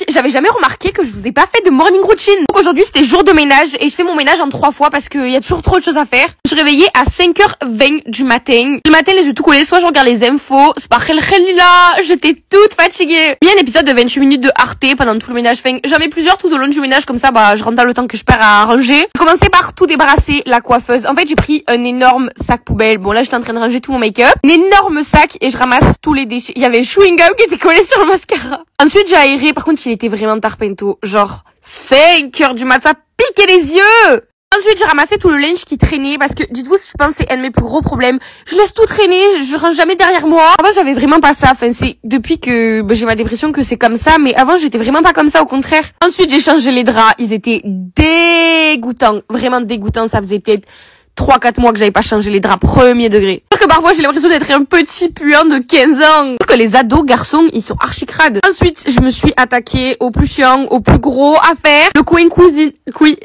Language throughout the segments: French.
j'avais jamais remarqué que je vous ai pas fait de morning routine. Donc aujourd'hui c'était jour de ménage et je fais mon ménage en 3 fois parce qu'il y a toujours trop de choses à faire. Je suis réveillée à 5h20 du matin. Du matin les yeux tout collés, soit je regarde les infos, c'est pas là, j'étais toute fatiguée. Il y a un épisode de 28 minutes de Arte pendant tout le ménage. Enfin, j'en mets plusieurs tout au long du ménage comme ça, bah je rentre dans le temps que je perds à ranger. J'ai commencé par tout débarrasser la coiffeuse. En fait j'ai pris un énorme sac poubelle. Bon là j'étais en train de ranger tout mon make-up. Un énorme sac et je ramasse tous les déchets. Il y avait le chewing gum qui était collé sur le mascara. Ensuite j'ai aéré, par contre il était vraiment tarpento. Genre 5h du matin, piquer les yeux. Ensuite, j'ai ramassé tout le linge qui traînait parce que, dites-vous, je pense que c'est un de mes plus gros problèmes. Je laisse tout traîner, je range jamais derrière moi. Avant, j'avais vraiment pas ça. Enfin, c'est depuis que j'ai ma dépression que c'est comme ça. Mais avant, j'étais vraiment pas comme ça, au contraire. Ensuite, j'ai changé les draps. Ils étaient dégoûtants. Vraiment dégoûtants. Ça faisait peut-être 3-4 mois que j'avais pas changé les draps premier degré. Parce que parfois j'ai l'impression d'être un petit puant de 15 ans. Parce que les ados garçons ils sont archi crades. Ensuite je me suis attaquée au plus chiant, au plus gros à faire. Le coin cuisine.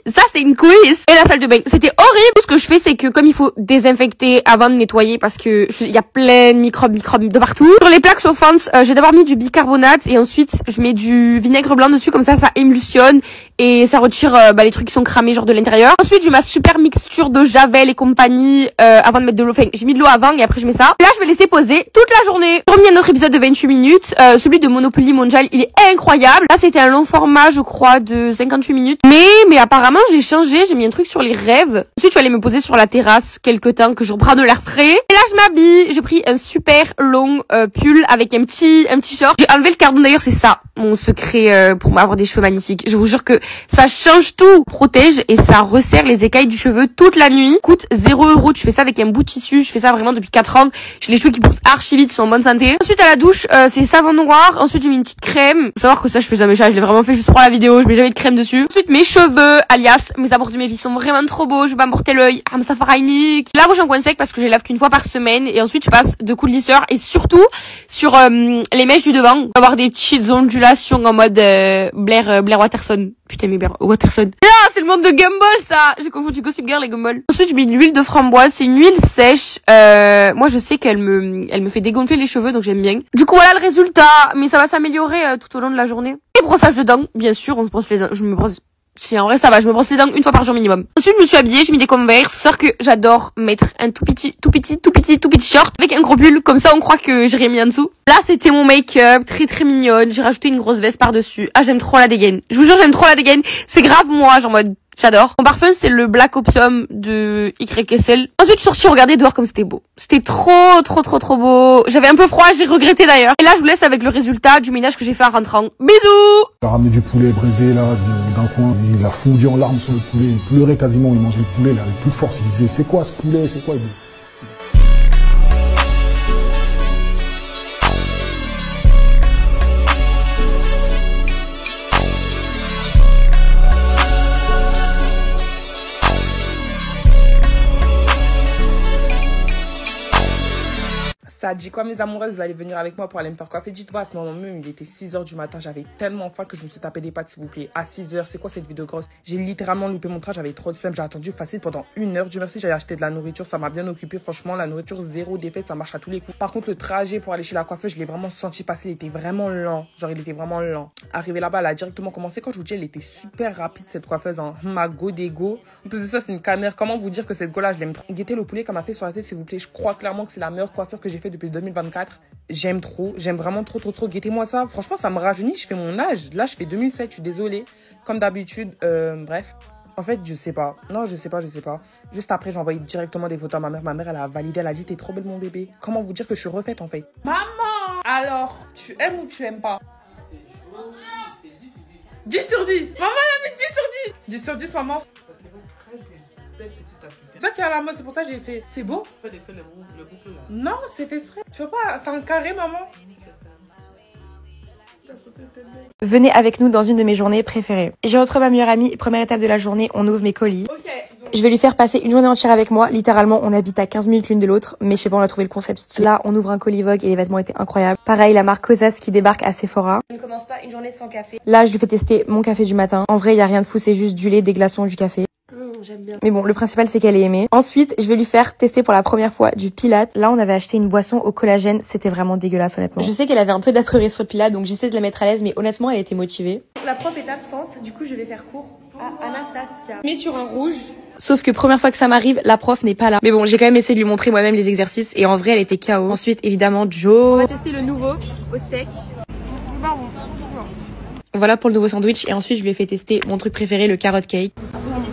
Ça c'est une cuisse. Et la salle de bain. C'était horrible. Tout ce que je fais c'est que comme il faut désinfecter avant de nettoyer parce que il y a plein de microbes de partout. Sur les plaques chauffantes j'ai d'abord mis du bicarbonate et ensuite je mets du vinaigre blanc dessus comme ça émulsionne et ça retire les trucs qui sont cramés genre de l'intérieur. Ensuite j'ai ma super mixture de javel et compagnie avant de mettre de l'eau. Enfin j'ai mis de l'eau avant et après je mets ça. Là je vais laisser poser toute la journée. J'ai remis un autre épisode de 28 minutes. Celui de Monopoly Mondial il est incroyable. Là c'était un long format je crois de 58 minutes. Mais apparemment j'ai changé. J'ai mis un truc sur les rêves. Ensuite je suis allée me poser sur la terrasse quelques temps que je reprends de l'air frais. Et là je m'habille. J'ai pris un super long pull avec un petit short. J'ai enlevé le cardon d'ailleurs c'est ça mon secret pour avoir des cheveux magnifiques. Je vous jure que ça change tout. Protège et ça resserre les écailles du cheveu toute la nuit. Coûte 0€. Tu fais ça avec un bout de tissu. Je fais ça vraiment depuis 4 ans. J'ai les cheveux qui poussent archi vite, ils sont en bonne santé. Ensuite à la douche, c'est savon noir. Ensuite j'ai mis une petite crème. Faut savoir que ça je fais jamais ça. Je l'ai vraiment fait juste pour la vidéo. Je mets jamais de crème dessus. Ensuite mes cheveux, alias mes abords de mes vies sont vraiment trop beaux. Je vais pas me porter l'œil. Ça farainik. Là où j'ai un coin sec parce que je les lave qu'une fois par semaine. Et ensuite je passe de coups de lisseur. Et surtout sur les mèches du devant. On va avoir des petites ondulations en mode Blair Watterson. Putain mais Blair Watterson. Ah c'est le monde de Gumball ça. J'ai confondu Gossip Girl et Gumball. Ensuite je mets de l'huile de framboise. C'est une huile sèche. Moi je sais qu'elle me fait dégonfler les cheveux donc j'aime bien. Du coup voilà le résultat. Mais ça va s'améliorer tout au long de la journée. Et brossage de dents. Bien sûr on se brosse les dents. Je me brosse. Si en vrai ça va, je me brosse les dents une fois par jour minimum. Ensuite je me suis habillée, j'ai mis des Converse. Faut savoir que j'adore mettre un tout petit short avec un gros pull. Comme ça on croit que j'ai rien mis en dessous. Là c'était mon make-up, très mignonne. J'ai rajouté une grosse veste par dessus. Ah j'aime trop la dégaine. Je vous jure j'aime trop la dégaine. C'est grave moi, genre en mode j'adore. Mon parfum c'est le Black Opium de YSL. Ensuite je suis sortie regarder dehors comme c'était beau. C'était trop beau. J'avais un peu froid, j'ai regretté d'ailleurs. Et là je vous laisse avec le résultat du ménage que j'ai fait en rentrant. Bisous. Il a ramené du poulet brisé là d'un coin. Et il a fondu en larmes sur le poulet. Il pleurait quasiment, il mangeait le poulet là avec toute force. Il disait c'est quoi ce poulet, c'est quoi il dit. Ça dit quoi mes amoureuses, vous allez venir avec moi pour aller me faire coiffer. Dites-moi à ce moment même, il était 6h du matin, j'avais tellement faim que je me suis tapé des pâtes s'il vous plaît. À 6h, c'est quoi cette vidéo grosse? J'ai littéralement loupé mon train, j'avais trop de flemme, j'ai attendu facile pendant 1h. Dieu merci, j'allais acheter de la nourriture, ça m'a bien occupé. Franchement, la nourriture zéro défait, ça marche à tous les coups. Par contre, le trajet pour aller chez la coiffeuse, je l'ai vraiment senti passer, il était vraiment lent. Genre, il était vraiment lent. Arrivé là-bas, elle a directement commencé. Quand je vous dis, elle était super rapide cette coiffeuse, hein. Ma go des go. En plus de ça, c'est une caméra. Comment vous dire que cette go-là, je l'aime trop. Guettez le poulet qu'elle m'a fait sur la tête, s'il vous plaît. Je crois clairement que c'est la meilleure coiffure que j'ai fait depuis 2024. J'aime trop, j'aime vraiment trop. Guettez-moi ça. Franchement, ça me rajeunit. Je fais mon âge. Là, je fais 2007. Je suis désolée. Comme d'habitude. Bref. En fait, je sais pas. Non, je sais pas. Juste après, j'ai envoyé directement des photos à ma mère. Ma mère, elle a validé. Elle a dit, t'es trop belle, mon bébé. Comment vous dire que je suis refaite, en fait? Maman! Alors, tu aimes ou tu aimes pas? 10 sur 10. Maman, elle a mis 10 sur 10. 10 sur 10, maman. C'est ça qui est à la mode, c'est pour ça que j'ai fait. C'est beau? Le boucle là. Non, c'est fait exprès. Tu veux pas? C'est un carré, maman. Venez avec nous dans une de mes journées préférées. J'ai retrouvé ma meilleure amie. Première étape de la journée, on ouvre mes colis. Je vais lui faire passer une journée entière avec moi. Littéralement, on habite à 15 minutes l'une de l'autre. Mais je sais pas, on a trouvé le concept style. Là, on ouvre un colis Vogue et les vêtements étaient incroyables. Pareil, la marque Kosas qui débarque à Sephora. Je ne commence pas une journée sans café. Là, je lui fais tester mon café du matin. En vrai, il y a rien de fou, c'est juste du lait, des glaçons, du café. J'aime bien. Mais bon, le principal, c'est qu'elle est aimée. Ensuite, je vais lui faire tester pour la première fois du Pilates. Là, on avait acheté une boisson au collagène. C'était vraiment dégueulasse, honnêtement. Je sais qu'elle avait un peu d'après sur le Pilates, donc j'essaie de la mettre à l'aise, mais honnêtement, elle était motivée. la prof est absente, du coup je vais faire cours à Anastasia. Je mets sur un rouge. Sauf que première fois que ça m'arrive, la prof n'est pas là. Mais bon, j'ai quand même essayé de lui montrer moi-même les exercices et en vrai, elle était KO. Ensuite, évidemment, Joe. On va tester le nouveau au steak. Voilà pour le nouveau sandwich et ensuite je lui ai fait tester mon truc préféré, le carrot cake.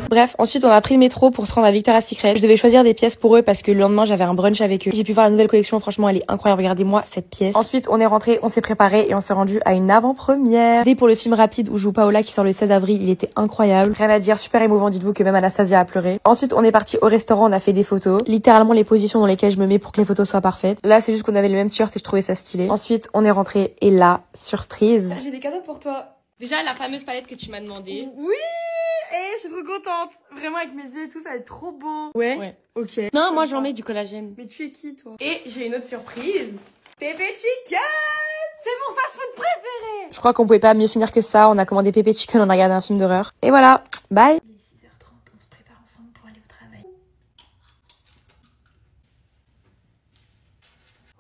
Bref, ensuite on a pris le métro pour se rendre à Victoria's Secret. Je devais choisir des pièces pour eux parce que le lendemain j'avais un brunch avec eux. J'ai pu voir la nouvelle collection, franchement elle est incroyable, regardez-moi cette pièce. Ensuite on est rentré, on s'est préparé et on s'est rendu à une avant-première. C'était pour le film rapide où joue Paola qui sort le 16 avril, il était incroyable. Rien à dire, super émouvant, dites-vous que même Anastasia a pleuré. Ensuite on est parti au restaurant, on a fait des photos. Littéralement les positions dans lesquelles je me mets pour que les photos soient parfaites. Là c'est juste qu'on avait le même t-shirt et je trouvais ça stylé. Ensuite on est rentré et là, surprise. J'ai des cadeaux pour toi. Déjà la fameuse palette que tu m'as demandé. Oui, je suis trop contente. Vraiment avec mes yeux et tout, ça va être trop beau. Ouais. Ok. Non, moi j'en mets du collagène. Mais tu es qui toi? Et j'ai une autre surprise. Pepe Chicken. C'est mon fast-food préféré. Je crois qu'on pouvait pas mieux finir que ça. On a commandé Pepe Chicken, on a regardé un film d'horreur. Et voilà, bye. Il est 6h30, on se prépare ensemble pour aller au travail.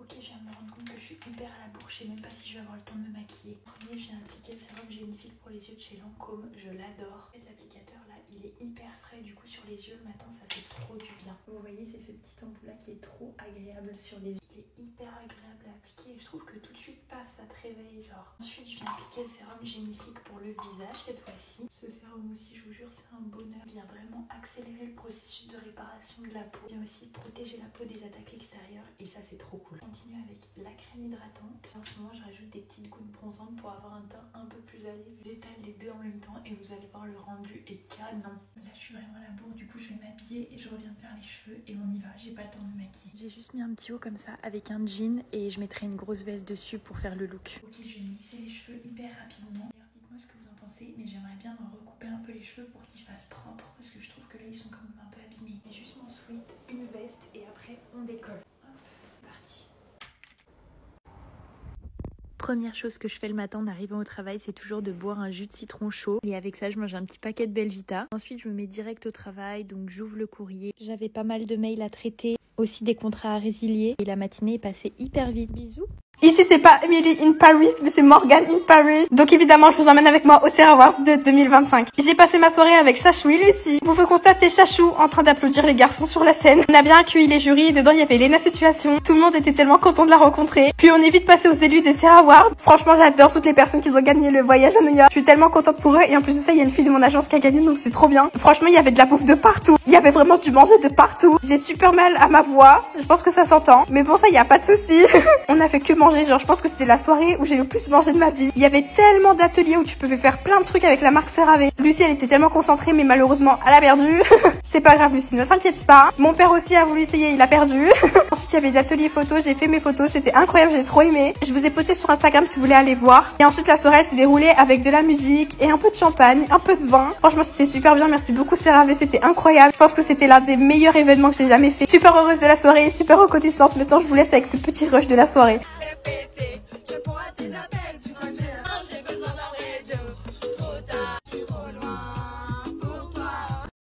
Ok, je viens de me rendre compte que je suis hyper à la bourre, je sais même pas si je vais avoir le temps de me maquiller. Premier, je viens d'appliquer le sérum génifique pour les yeux de chez Lancôme, je l'adore. L'applicateur là, il est hyper frais, du coup sur les yeux le matin ça fait trop du bien. Vous voyez, c'est ce petit embout là qui est trop agréable sur les yeux. Il est hyper agréable à appliquer et je trouve que tout de suite, paf, ça te réveille genre. Ensuite, je viens appliquer le sérum génifique pour le visage cette fois-ci. Ce sérum aussi, je vous jure, c'est un bonheur. Il vient vraiment accélérer le processus de réparation de la peau. Il vient aussi protéger la peau des attaques extérieures et ça c'est trop cool. Je continue avec la crème hydratante. En ce moment, je rajoute des petites gouttes bronzantes pour avoir un teint un peu plus allé. J'étale les deux en même temps et vous allez voir le rendu est canon. Là, je suis vraiment à la bourre, du coup, je vais m'habiller et je reviens de faire les cheveux et on y va. J'ai pas le temps de me maquiller. J'ai juste mis un petit haut comme ça avec un jean et je mettrai une grosse veste dessus pour faire le look. Ok, je vais lisser les cheveux hyper rapidement. D'ailleurs, dites-moi ce que vous en pensez, mais j'aimerais bien me recouper un peu les cheveux pour qu'ils fassent propre parce que je trouve que là, ils sont quand même un peu abîmés. Et juste mon sweat, une veste et après, on décolle. Hop, parti. Première chose que je fais le matin en arrivant au travail, c'est toujours de boire un jus de citron chaud. Et avec ça, je mange un petit paquet de Belvita. Ensuite, je me mets direct au travail, donc j'ouvre le courrier. J'avais pas mal de mails à traiter, aussi des contrats à résilier. Et la matinée est passée hyper vite. Bisous. Ici, c'est pas Emily in Paris, mais c'est Morgan in Paris. Donc évidemment, je vous emmène avec moi au Serra Awards de 2025. J'ai passé ma soirée avec Chachou et Lucie. Vous pouvez constater Chachou en train d'applaudir les garçons sur la scène. On a bien accueilli les jurys et dedans, il y avait Lena Situation. Tout le monde était tellement content de la rencontrer. Puis on est vite passé aux élus des Serra Awards. Franchement, j'adore toutes les personnes qui ont gagné le voyage à New York. Je suis tellement contente pour eux. Et en plus de ça, il y a une fille de mon agence qui a gagné, donc c'est trop bien. Franchement, il y avait de la bouffe de partout. Il y avait vraiment du manger de partout. J'ai super mal à ma voix. Je pense que ça s'entend. Mais bon, ça, il y a pas de souci. On a fait que manger. Genre, je pense que c'était la soirée où j'ai le plus mangé de ma vie. Il y avait tellement d'ateliers où tu pouvais faire plein de trucs avec la marque CeraVe. Lucie, elle était tellement concentrée, mais malheureusement, elle a perdu. C'est pas grave, Lucie, ne t'inquiète pas. Mon père aussi a voulu essayer, il a perdu. Ensuite, il y avait d'ateliers photos, j'ai fait mes photos, c'était incroyable, j'ai trop aimé. Je vous ai posté sur Instagram si vous voulez aller voir. Et ensuite, la soirée, elle s'est déroulée avec de la musique et un peu de champagne, un peu de vin. Franchement, c'était super bien, merci beaucoup CeraVe, c'était incroyable. Je pense que c'était l'un des meilleurs événements que j'ai jamais fait. Super heureuse de la soirée, super reconnaissante. Maintenant, je vous laisse avec ce petit rush de la soirée.